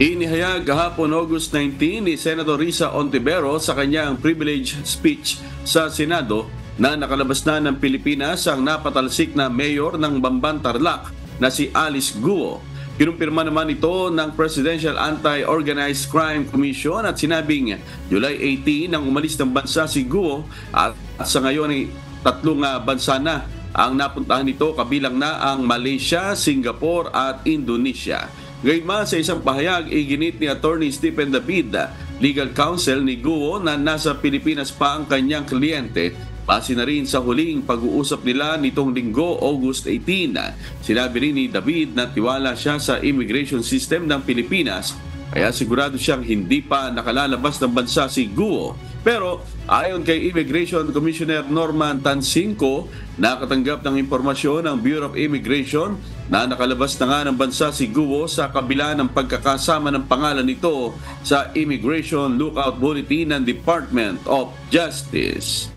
Inihayag kahapon August 19 ni Senator Risa Ontiveros sa kanyang privilege speech sa Senado na nakalabas na ng Pilipinas ang napatalsik na mayor ng Bamban Tarlac na si Alice Guo. Kinumpirma naman ito ng Presidential Anti-Organized Crime Commission at sinabing July 18 nang umalis ng bansa si Guo at sa ngayon ay tatlong bansa na ang napuntahan nito, kabilang na ang Malaysia, Singapore at Indonesia. Gayunman, sa isang pahayag, iginit ni Attorney Stephen David, legal counsel ni Guo, na nasa Pilipinas pa ang kanyang kliyente. Base na rin sa huling pag-uusap nila nitong linggo, August 18. Sinabi rin ni David na tiwala siya sa immigration system ng Pilipinas, kaya sigurado siyang hindi pa nakalalabas ng bansa si Guo. Pero ayon kay Immigration Commissioner Norman Tansinco, nakatanggap ng impormasyon ng Bureau of Immigration na nakalabas na nga ng bansa si Guo sa kabila ng pagkakasama ng pangalan nito sa Immigration Lookout Bulletin ng Department of Justice.